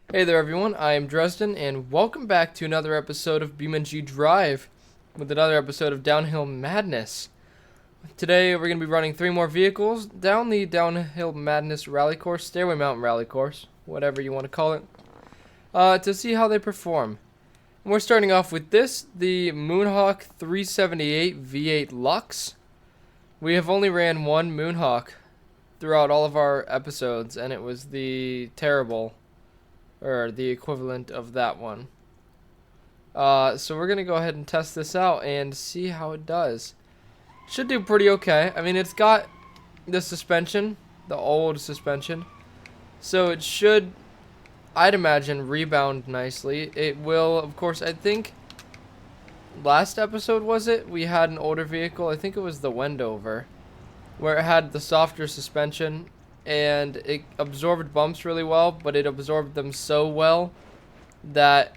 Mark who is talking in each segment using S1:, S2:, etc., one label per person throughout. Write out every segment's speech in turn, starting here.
S1: Hey there everyone, I am Dresden and welcome back to another episode of BeamNG.drive with another episode of Downhill Madness. Today we're going to be running 3 more vehicles down the Downhill Madness Rally Course, Stairway Mountain Rally Course, whatever you want to call it, to see how they perform. And we're starting off with this, the Moonhawk 378 V8 Lux. We have only ran one Moonhawk throughout all of our episodes and it was the terrible, or the equivalent of that one. So we're going to go ahead and test this out and see how it does. Should do pretty okay. I mean, it's got the suspension, the old suspension. So it should, I'd imagine, rebound nicely. It will, of course, I think, last episode was it? We had an older vehicle, I think it was the Wendover, where it had the softer suspension. And it absorbed bumps really well, but it absorbed them so well that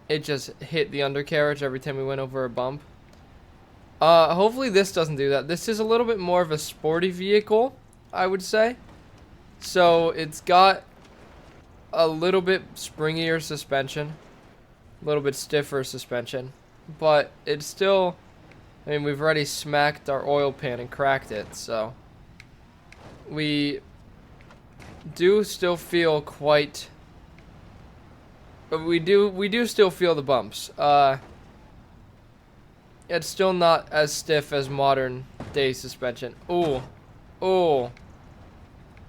S1: it just hit the undercarriage every time we went over a bump. Hopefully this doesn't do that. This is a little bit more of a sporty vehicle, I would say. So it's got a little bit springier suspension, a little bit stiffer suspension, but it's still, I mean, we've already smacked our oil pan and cracked it, so we do still feel quite, we do still feel the bumps. It's still not as stiff as modern day suspension. Ooh, all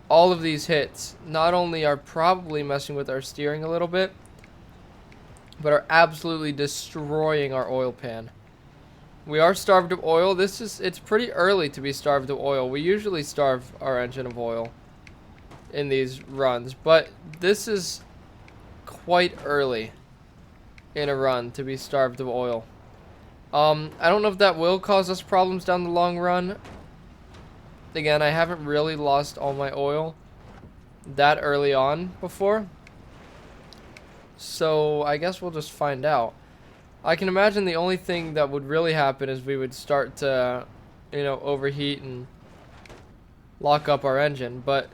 S1: of these hits not only are probably messing with our steering a little bit, but are absolutely destroying our oil pan. We are starved of oil. It's pretty early to be starved of oil. We usually starve our engine of oil in these runs, but this is quite early in a run to be starved of oil. I don't know if that will cause us problems down the long run. Again, I haven't really lost all my oil that early on before, so I guess we'll just find out. I can imagine the only thing that would really happen is we would start to, overheat and lock up our engine. But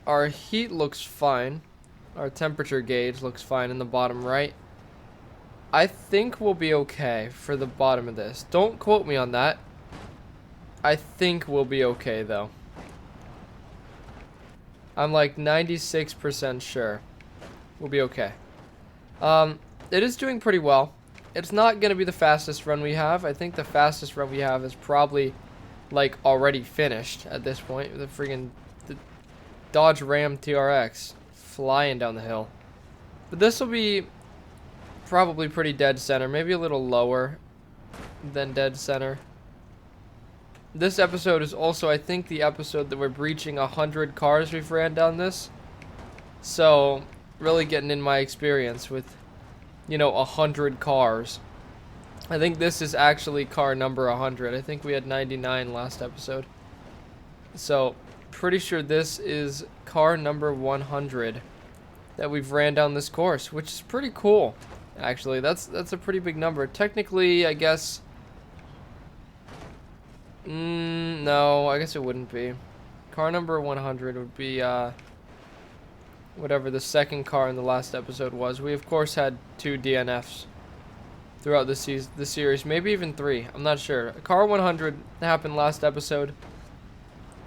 S1: our heat looks fine. Our temperature gauge looks fine in the bottom right. I think we'll be okay for the bottom of this. Don't quote me on that. I think we'll be okay, though. I'm like 96% sure we'll be okay. It is doing pretty well. It's not going to be the fastest run we have. I think the fastest run we have is probably, like, already finished at this point. The Dodge Ram TRX flying down the hill. But this will be probably pretty dead center. Maybe a little lower than dead center. This episode is also, I think, the episode that we're breaching 100 cars we've ran down this. So, really getting in my experience with 100 cars. I think this is actually car number 100. I think we had 99 last episode. So, pretty sure this is car number 100 that we've ran down this course, which is pretty cool. Actually, that's a pretty big number. Technically, I guess, no, I guess it wouldn't be. Car number 100 would be whatever the second car in the last episode was. We, of course, had 2 DNFs throughout the series. Maybe even 3. I'm not sure. Car 100 happened last episode.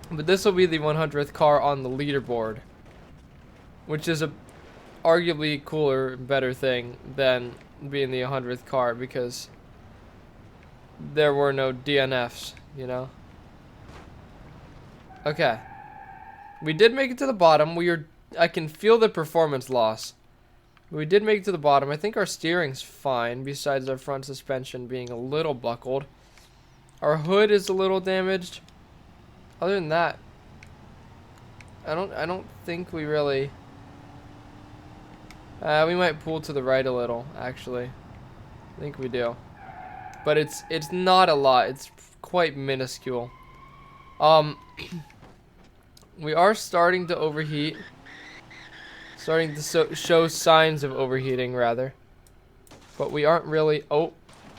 S1: But this will be the 100th car on the leaderboard. Which is a arguably cooler and better thing than being the 100th car. Because there were no DNFs, Okay. We did make it to the bottom. I can feel the performance loss. We did make it to the bottom. I think our steering's fine, besides our front suspension being a little buckled. Our hood is a little damaged. Other than that, I don't think we really. We might pull to the right a little, actually. I think we do, but it's not a lot. It's quite minuscule. We are starting to overheat. Starting to show signs of overheating, rather. But we aren't really. Oh,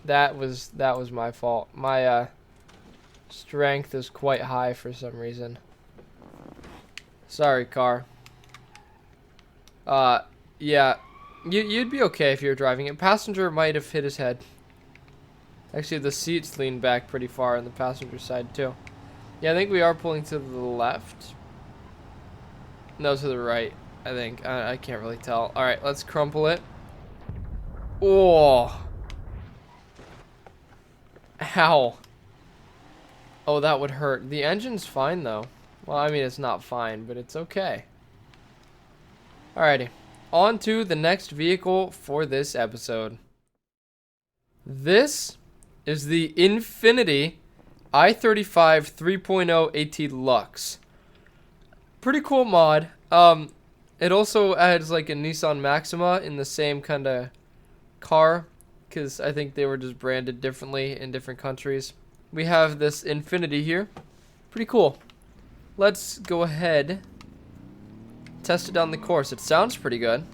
S1: that was my fault. My strength is quite high for some reason. Sorry, car. Yeah, you'd be okay if you were driving it. Passenger might have hit his head. Actually, the seats lean back pretty far on the passenger side, too. Yeah, I think we are pulling to the left. No, to the right, I think. I can't really tell. Alright, let's crumple it. Oh. Ow. Oh, that would hurt. The engine's fine, though. Well, I mean, it's not fine, but it's okay. Alrighty. On to the next vehicle for this episode. This is the Infinity i35 3.0 AT Lux. Pretty cool mod. It also adds like a Nissan Maxima in the same kind of car, because I think they were just branded differently in different countries. We have this Infinity here. Pretty cool. Let's go ahead, test it down the course. It sounds pretty good.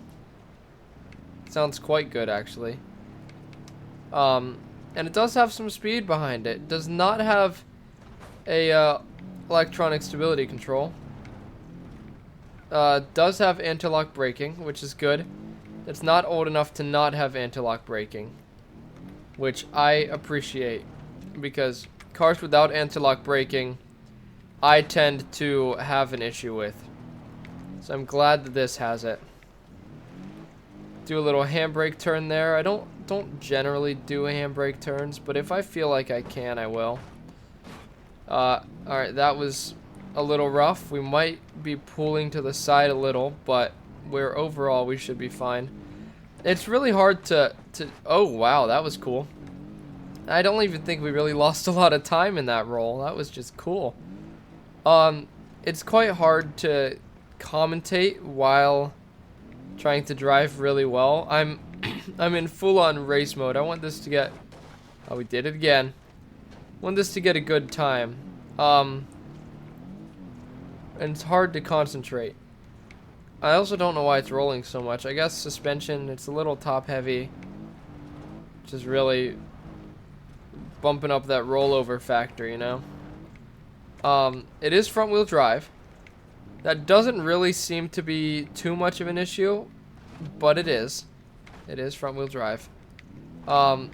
S1: It sounds quite good, actually. And it does have some speed behind it. It does not have a electronic stability control. Does have anti-lock braking, which is good. It's not old enough to not have anti-lock braking, which I appreciate, because cars without anti-lock braking I tend to have an issue with. So I'm glad that this has it. Do a little handbrake turn there. I don't generally do handbrake turns, but if I feel like I can, I will. Alright, that was a little rough. We might be pulling to the side a little, but overall we should be fine. It's really hard to oh wow, that was cool. I don't even think we really lost a lot of time in that roll. That was just cool. It's quite hard to commentate while trying to drive really well. I'm in full-on race mode. I want this to get... Oh, we did it again. I want this to get a good time. And it's hard to concentrate. I also don't know why it's rolling so much. I guess suspension, it's a little top-heavy, which is really bumping up that rollover factor, you know? It is front-wheel drive. That doesn't really seem to be too much of an issue, but it is. It is front-wheel drive. I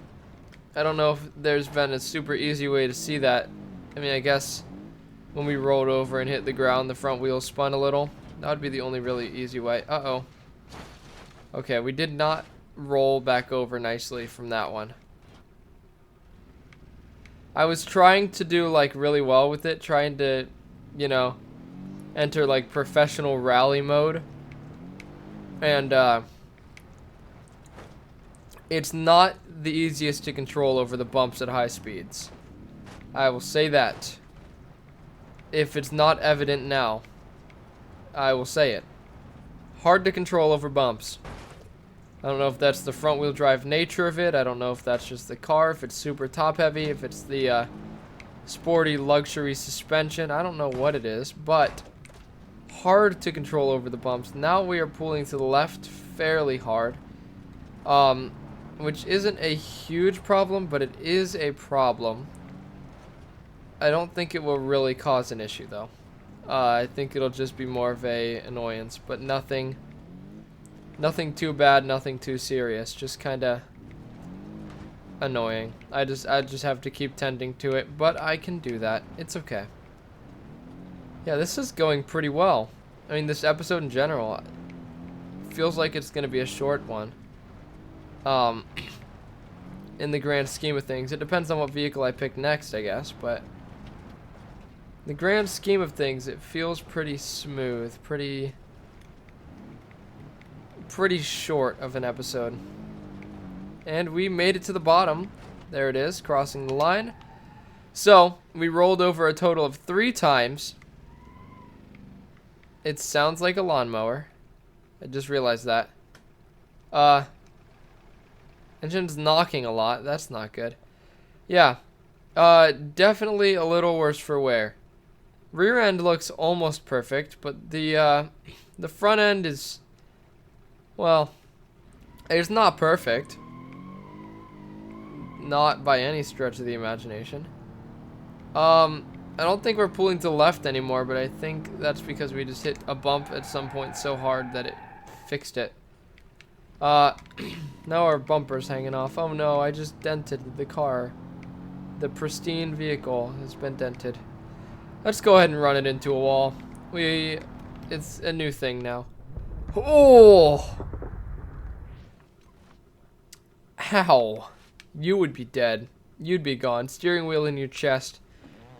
S1: don't know if there's been a super easy way to see that. I mean, I guess when we rolled over and hit the ground, the front wheel spun a little. That would be the only really easy way. Uh-oh. Okay, we did not roll back over nicely from that one. I was trying to do, like, really well with it. Trying to, you know, enter, like, professional rally mode. And, it's not the easiest to control over the bumps at high speeds. I will say that. If it's not evident now, I will say it. Hard to control over bumps. I don't know if that's the front wheel drive nature of it. I don't know if that's just the car, if it's super top heavy, if it's the sporty luxury suspension. I don't know what it is, but hard to control over the bumps. Now we are pulling to the left fairly hard. Which isn't a huge problem, but it is a problem. I don't think it will really cause an issue, though. I think it'll just be more of a annoyance, but nothing too bad, nothing too serious. Just kind of annoying. I just have to keep tending to it, but I can do that. It's okay. Yeah, this is going pretty well. I mean, this episode in general feels like it's going to be a short one. In the grand scheme of things. It depends on what vehicle I pick next, I guess, but in the grand scheme of things, it feels pretty smooth, pretty short of an episode. And we made it to the bottom. There it is, crossing the line. So, we rolled over a total of 3 times. It sounds like a lawnmower. I just realized that. Engine's knocking a lot. That's not good. Yeah. Definitely a little worse for wear. Rear end looks almost perfect, but the front end is, well, it's not perfect. Not by any stretch of the imagination. I don't think we're pulling to the left anymore, but I think that's because we just hit a bump at some point so hard that it fixed it. Uh, now our bumper's hanging off. Oh no, I just dented the car. The pristine vehicle has been dented. Let's go ahead and run it into a wall. It's a new thing now. Oh! How? You would be dead. You'd be gone. Steering wheel in your chest.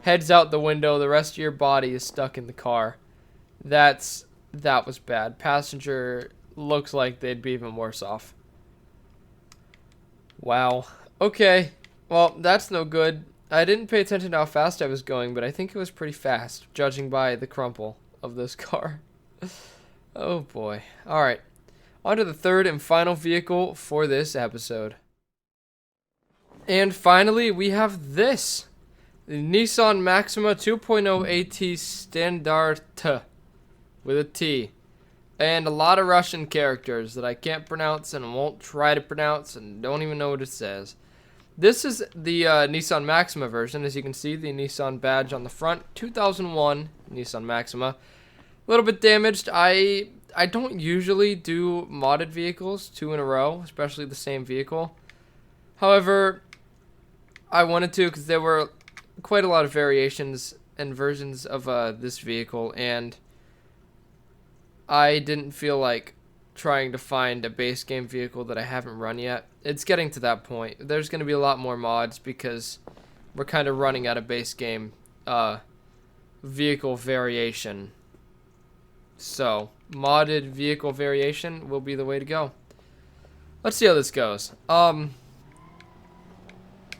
S1: Heads out the window. The rest of your body is stuck in the car. That was bad. Passenger looks like they'd be even worse off. Wow. Okay. Well, that's no good. I didn't pay attention to how fast I was going, but I think it was pretty fast, judging by the crumple of this car. Oh boy. Alright. On to the third and final vehicle for this episode. And finally, we have this. The Nissan Maxima 2.0 AT Standard with a T. And a lot of Russian characters that I can't pronounce and won't try to pronounce and don't even know what it says. This is the Nissan Maxima version. As you can see, the Nissan badge on the front. 2001 Nissan Maxima. A little bit damaged. I don't usually do modded vehicles 2 in a row, especially the same vehicle. However, I wanted to because there were quite a lot of variations and versions of this vehicle, and I didn't feel like trying to find a base game vehicle that I haven't run yet. It's getting to that point. There's going to be a lot more mods because we're kind of running out of base game vehicle variation. So, modded vehicle variation will be the way to go. Let's see how this goes.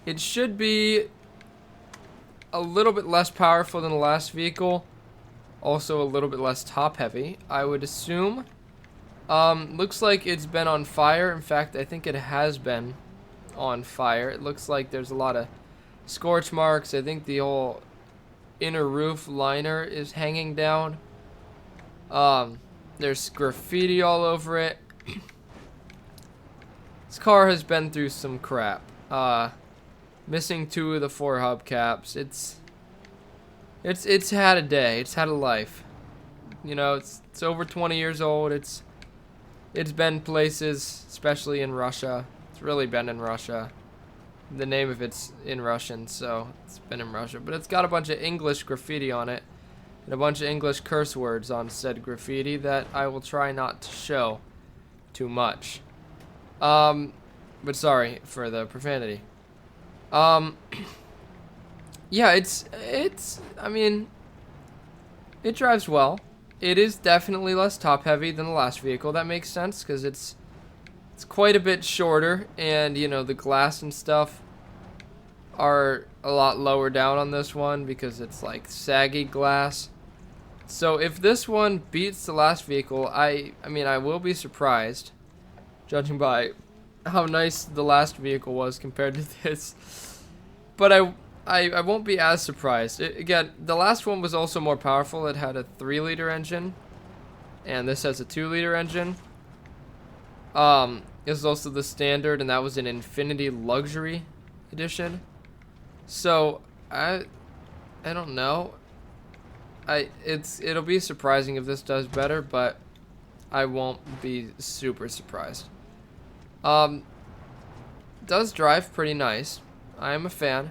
S1: It should be a little bit less powerful than the last vehicle. Also a little bit less top heavy, I would assume. Looks like it's been on fire. In fact, I think it has been on fire. It looks like there's a lot of scorch marks. I think the whole inner roof liner is hanging down. There's graffiti all over it. This car has been through some crap. Missing 2 of the 4 hubcaps. It's had a day. It's had a life. You know, it's over 20 years old. It's been places, especially in Russia. It's really been in Russia. The name of it's in Russian, so it's been in Russia. But it's got a bunch of English graffiti on it. And a bunch of English curse words on said graffiti that I will try not to show too much. But sorry for the profanity. Yeah, I mean, it drives well. It is definitely less top heavy than the last vehicle. That makes sense because it's quite a bit shorter, and you know, the glass and stuff are a lot lower down on this one because it's like saggy glass. So if this one beats the last vehicle, I mean, I will be surprised, judging by how nice the last vehicle was compared to this. But I won't be as surprised. Again, the last one was also more powerful. It had a 3-liter engine, and this has a 2-liter engine. This is also the standard, and that was an Infinity Luxury Edition. So I don't know. It'll be surprising if this does better, but I won't be super surprised. Does drive pretty nice. I am a fan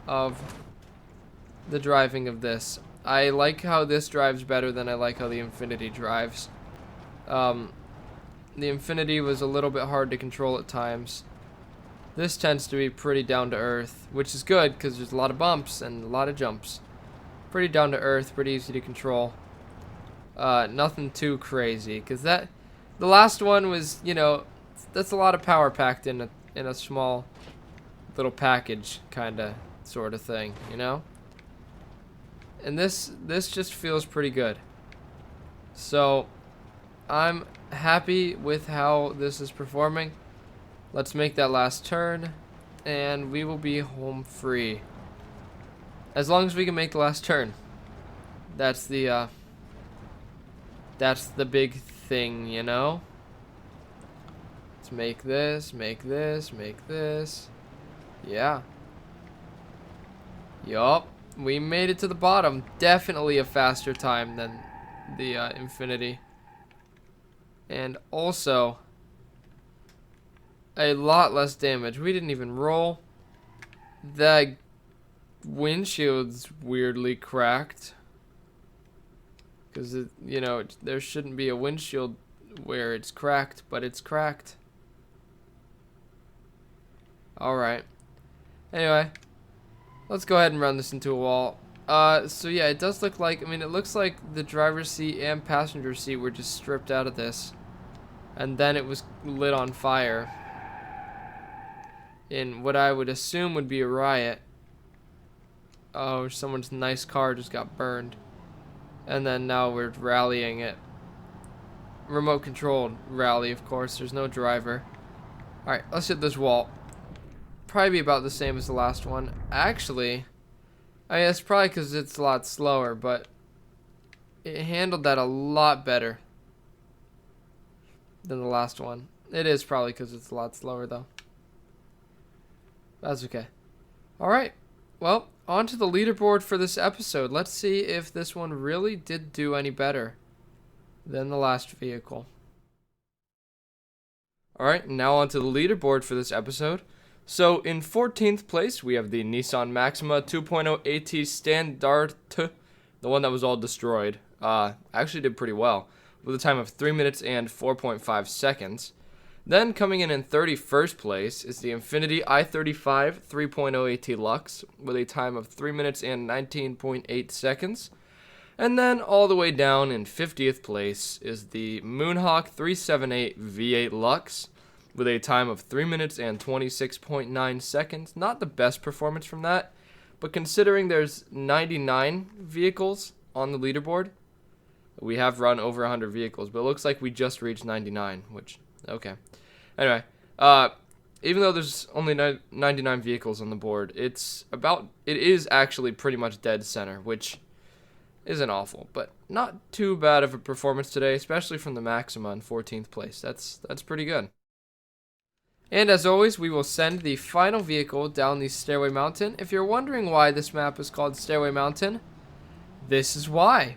S1: of the driving of this. I like how this drives better than I like how the Infinity drives. The Infinity was a little bit hard to control at times. This tends to be pretty down to earth, which is good because there's a lot of bumps and a lot of jumps. Pretty down to earth, pretty easy to control. Nothing too crazy because the last one was, you know, that's a lot of power packed in a small little package kind of sort of thing, you know? And this just feels pretty good. So I'm happy with how this is performing. Let's make that last turn and we will be home free. As long as we can make the last turn. That's the big thing, you know? Let's make this, make this, make this. Yeah. Yup. We made it to the bottom. Definitely a faster time than the Infinity. And also, a lot less damage. We didn't even roll. The windshield's weirdly cracked. Because, you know, there shouldn't be a windshield where it's cracked, but it's cracked. Alright. Anyway, let's go ahead and run this into a wall. So yeah, it does look like, I mean, it looks like the driver's seat and passenger seat were just stripped out of this. And then it was lit on fire. In what I would assume would be a riot. Oh, someone's nice car just got burned. And then now we're rallying it. Remote controlled rally, of course. There's no driver. Alright, let's hit this wall. Probably be about the same as the last one. Actually, I mean, it's probably because it's a lot slower, but it handled that a lot better than the last one. It is probably because it's a lot slower, though. That's okay. Alright, well, on to the leaderboard for this episode. Let's see if this one really did do any better than the last vehicle. Alright, now on to the leaderboard for this episode. So, in 14th place, we have the Nissan Maxima 2.0 AT Standard, the one that was all destroyed. Actually did pretty well, with a time of 3 minutes and 4.5 seconds. Then, coming in 31st place, is the Infiniti i35 3.0 AT Lux, with a time of 3 minutes and 19.8 seconds. And then, all the way down in 50th place, is the Moonhawk 378 V8 Lux, with a time of 3 minutes and 26.9 seconds. Not the best performance from that, but considering there's 99 vehicles on the leaderboard, we have run over 100 vehicles, but it looks like we just reached 99, which, okay. Anyway, even though there's only 99 vehicles on the board, it is actually pretty much dead center, which isn't awful, but not too bad of a performance today, especially from the Maxima in 14th place. That's pretty good. And as always, we will send the final vehicle down the Stairway Mountain. If you're wondering why this map is called Stairway Mountain, this is why,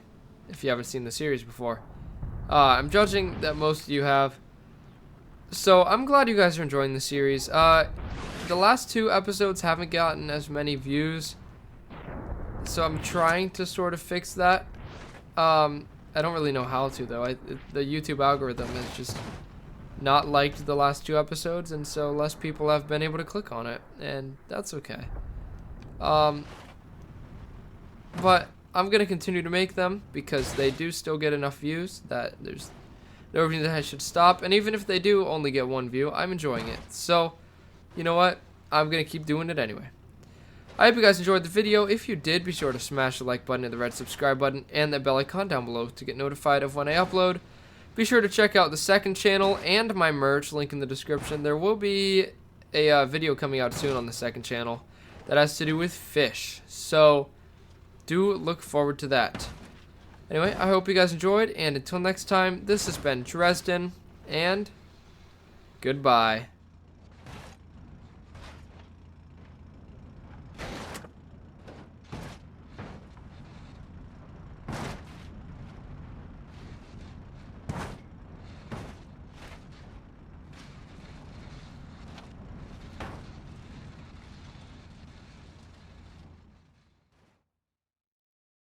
S1: if you haven't seen the series before. I'm judging that most of you have. So I'm glad you guys are enjoying the series. The last 2 episodes haven't gotten as many views, so I'm trying to sort of fix that. I don't really know how to, though. The YouTube algorithm has just not liked the last 2 episodes, and so less people have been able to click on it, and that's okay. But I'm gonna continue to make them because they do still get enough views that there's no reason that I should stop. And even if they do only get 1 view, I'm enjoying it. So, you know what? I'm gonna keep doing it anyway. I hope you guys enjoyed the video. If you did, be sure to smash the like button and the red subscribe button and that bell icon down below to get notified of when I upload. Be sure to check out the second channel and my merch, link in the description. There will be a video coming out soon on the second channel that has to do with fish. So, do look forward to that. Anyway, I hope you guys enjoyed, and until next time, this has been Dresden, and goodbye.